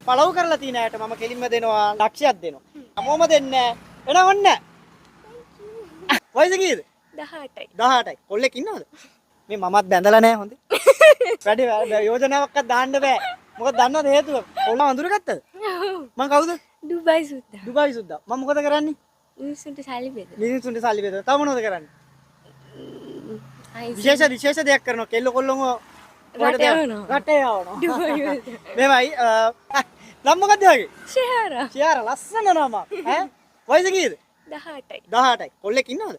පළව කරලා තියෙන අයට මම කෙලින්ම දෙනවා ලක්ෂයක් දෙනවා. හැමෝම දෙන්නේ නැහැ. එන ඔන්න. වයස කීයද? 18යි. 18යි. කොල්ලෙක් ඉන්නවද? මේ මමත් බැඳලා නැහැ හොඳේ. වැඩි යෝජනාවක්වත් දාන්න බෑ. මොකද දන්නවද හේතුව? කොල්ල අඳුරගත්තද? මං කවුද? ඩුබයි සුද්දා. ඩුබායි සුද්දා. මම මොකද කරන්නේ? මිනිස්සුන්ට සල්ලි බෙදලා. මිනිස්සුන්ට සල්ලි බෙදලා. තව මොනවද කරන්නේ? අයිස් විශේෂ දෙයක් කරනවා. කෙල්ල කොල්ලොම රට යවනවා. රටේ යවනවා. ඩුබයි වලට. මෙවයි නම් මොකද්ද වගේ? ෂෙහාරා. ෂියාර ලස්සන නම. ඈ වයස කීයද? 18යි. 18යි. කොල්ලෙක් ඉන්නවද?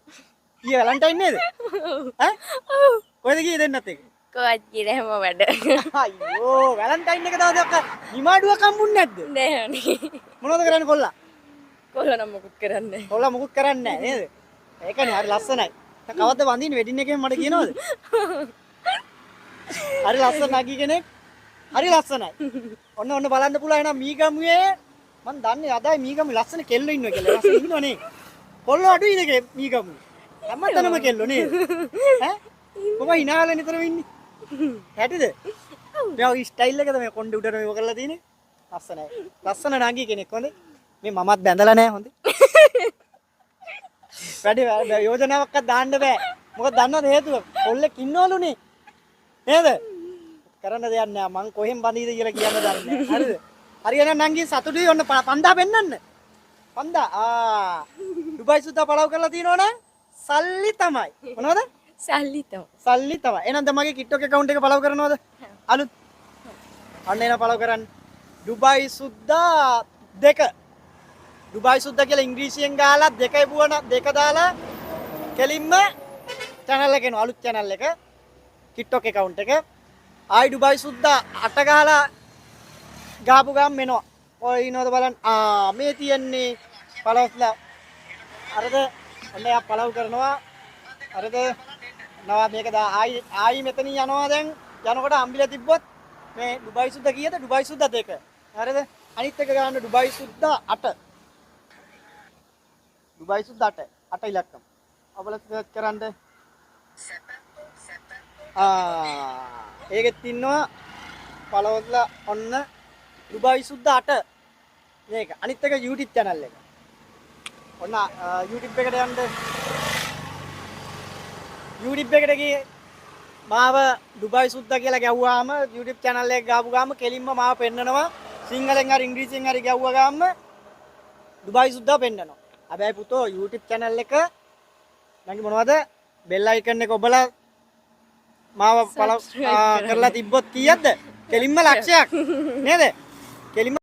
ඊයේ වැලන්ටයින් නේද? ඈ කොහෙද ගියේ දෙන්නත් එක? කොහොත් ගිහලා හැම වැඩ. අයියෝ වැලන්ටයින් එක දවසක් නිමාඩුවක් හම්බුන්නේ නැද්ද? නෑනේ. මොනවද කරන්නේ කොල්ලා? කොහොනම් මොකුත් කරන්නේ නෑ. කොල්ලා මොකුත් කරන්නේ නැහැ නේද? ඒකනේ හරි ලස්සනයි. දැන් කවද්ද වඳින්නේ වෙඩින් එකෙන් මට කියනවද? හරි ලස්සන නගී කෙනෙක්. හරි ලස්සනයි. ඔන්න බලන්න පුළුවන් එහෙනම් මීගමුවේ මම දන්නේ අදයි මීගමුවේ ලස්සන කෙල්ලෝ ඉන්නවා කියලා. ලස්සන ඉන්නවනේ. කොල්ලෝ අඩුයිද මීගමුවේ? හැමතැනම කෙල්ලෝ නේද? ඈ? කොහොම hinaවල නිතරම ඉන්නේ? හැටිද? මේ ස්ටයිල් එකද මේ කොණ්ඩේ උඩට මේව කරලා තියෙන්නේ? ලස්සනයි. ලස්සන නගී කෙනෙක් හොඳේ. මේ මමත් බැඳලා නැහැ හොඳේ. වැඩි යෝජනාවක්වත් දාන්න බෑ. මොකද දන්නවද හේතුව? කොල්ලෙක් ඉන්නවලුනේ. නේද? කරන්න දෙයක් නෑ. මං කොහෙන් බඳීද කියලා කියන්න දන්නේ නෑ. හරිද? හරියනම් නංගි සතුටුයි ඔන්න පන්දා පෙන්නන්න. පන්දා. ඩුබයි සුද්දා පළව කරලා තියෙනවනම් සල්ලි තමයි. මොනවද? සල්ලි තමයි. සල්ලි තමයි. එහෙනම් දැන් මගේ TikTok account එක පළව කරනවද? අලුත්. අන්න එන පළව කරන්න. ඩුබයි සුද්දා 2. ඩුබයි සුද්දා කියලා ඉංග්‍රීසියෙන් ගාලා 2 බුවන 2 දාලා කෙලින්ම channel එක එනවා අලුත් channel එක. TikTok account එක. ආයි ඩුබයි සුද්දා 8 ගහලා ගාපු ගාම් එනවා. ඔය ඉනවද බලන්න. මේ තියන්නේ පළවස්ලා. අරද ඔන්න යා පළව කරනවා. අරද නවා මේක ආයි මෙතනින් යනවා දැන් යනකොට අම්බිලා තිබ්බොත් මේ ඩුබයි සුද්දා කීයද? ඩුබයි සුද්දා 2. හරිද? අනිත් එක ගන්න ඩුබයි සුද්දා 8. ඩුබයි සුද්දා 8. 8 ඉලක්කම්. අපල සර්ච් කරන්න. ඒකෙත් ඉන්නවා පළවස්ලා ඔන්න ඩුබයි සුද්දා 8. මේක. අනිත් එක YouTube channel එක. ඔන්න YouTube එකට යන්න. YouTube එකට ගියේ මාව ඩුබයි සුද්දා කියලා ගැහුවාම YouTube channel එක ගාපු ගාම කෙලින්ම මාව පෙන්නනවා. සිංහලෙන් හරි ඉංග්‍රීසියෙන් හරි ගැහුවා ගාම ඩුබයි සුද්දා පෙන්නනවා. හැබැයි පුතෝ YouTube channel එක නංගි මොනවද? bell icon එක ඔබලා මාව කරලා තිබ්බොත් කීයක්ද? කෙලින්ම ලක්ෂයක් නේද? කෙලින්ම